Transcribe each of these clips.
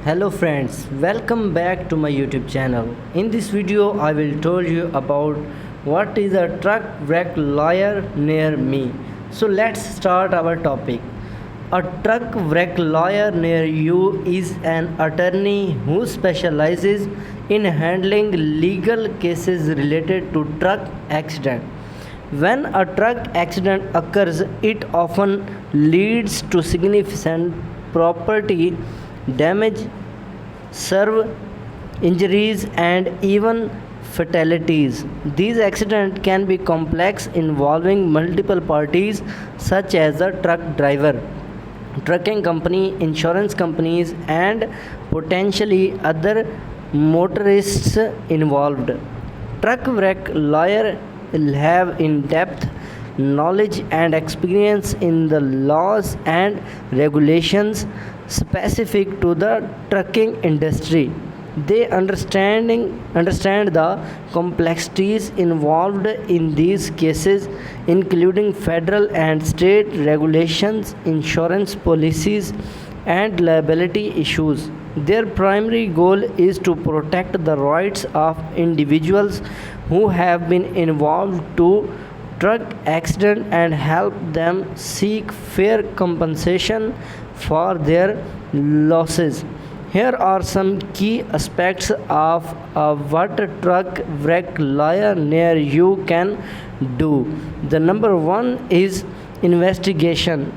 Hello friends, welcome back to my YouTube channel. In this video, I will tell you about what is a truck wreck lawyer near me. So let's start our topic. A truck wreck lawyer near you is an attorney who specializes in handling legal cases related to truck accident. When a truck accident occurs, it often leads to significant property damage, serve injuries, and even fatalities. These accidents can be complex, involving multiple parties such as the truck driver, trucking company, insurance companies, and potentially other motorists involved. Truck wreck lawyer will have in-depth knowledge and experience in the laws and regulations specific to the trucking industry. They understand the complexities involved in these cases, including federal and state regulations, insurance policies, and liability issues. Their primary goal is to protect the rights of individuals who have been involved to truck accident and help them seek fair compensation for their losses. Here are some key aspects of what a truck wreck lawyer near you can do. The number one is investigation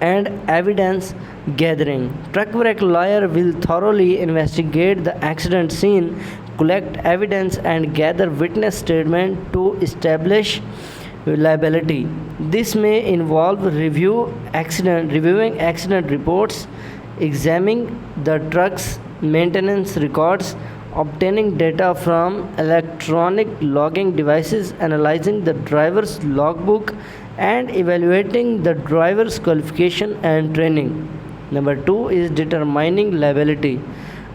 and evidence gathering. Truck wreck lawyer will thoroughly investigate the accident scene, collect evidence, and gather witness statement to establish liability. This may involve reviewing accident reports, examining the truck's maintenance records, obtaining data from electronic logging devices, analyzing the driver's logbook, and evaluating the driver's qualification and training. Number two is determining liability.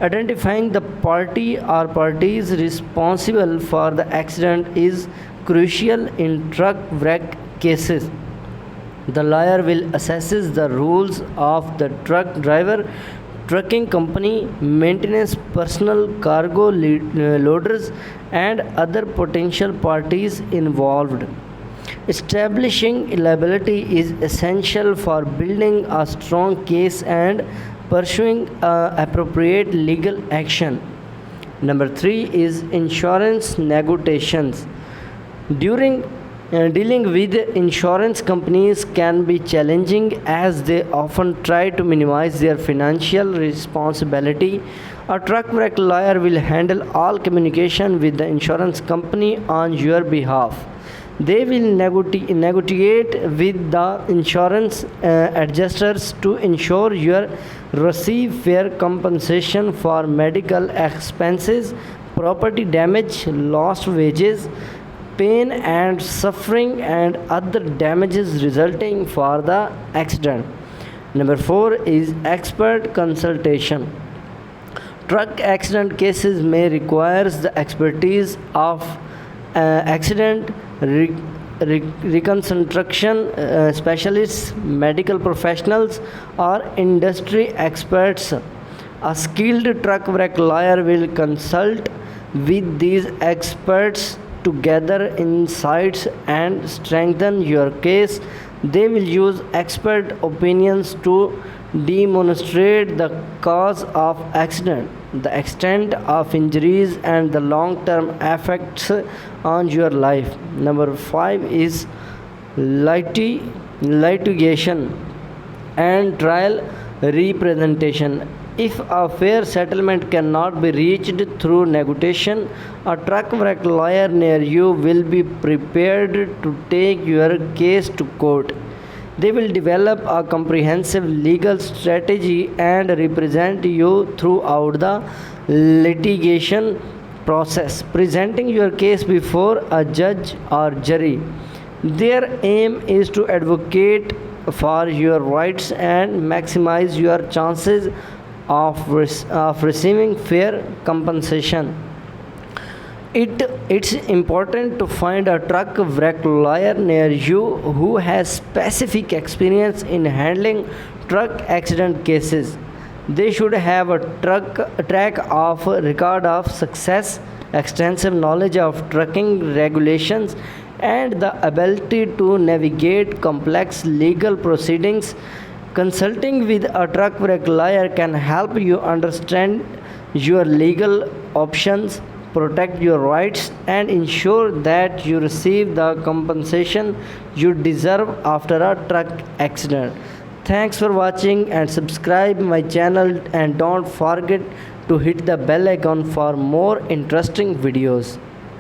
Identifying the party or parties responsible for the accident is crucial in truck wreck cases. The lawyer will assess the rules of the truck driver, trucking company, maintenance personnel, cargo loaders, and other potential parties involved. Establishing liability is essential for building a strong case and pursuing appropriate legal action. Number three is insurance negotiations. During dealing with insurance companies can be challenging as they often try to minimize their financial responsibility. A truck wreck lawyer will handle all communication with the insurance company on your behalf. They will negotiate with the insurance adjusters to ensure you receive fair compensation for medical expenses, property damage, lost wages, pain and suffering, and other damages resulting for the accident. Number four is expert consultation. Truck accident cases may require the expertise of accident reconstruction specialists, medical professionals, or industry experts. A skilled truck wreck lawyer will consult with these experts to gather insights and strengthen your case. They will use expert opinions to demonstrate the cause of accident, the extent of injuries, and the long-term effects on your life. Number five is litigation and trial representation. If a fair settlement cannot be reached through negotiation, a truck wreck lawyer near you will be prepared to take your case to court. They will develop a comprehensive legal strategy and represent you throughout the litigation process, presenting your case before a judge or jury. Their aim is to advocate for your rights and maximize your chances of receiving fair compensation. It's important to find a truck wreck lawyer near you who has specific experience in handling truck accident cases. They should have a track of record of success, extensive knowledge of trucking regulations, and the ability to navigate complex legal proceedings. Consulting with a truck brake lawyer can help you understand your legal options, protect your rights, and ensure that you receive the compensation you deserve after a truck accident. Thanks for watching and subscribe my channel, and don't forget to hit the bell icon for more interesting videos.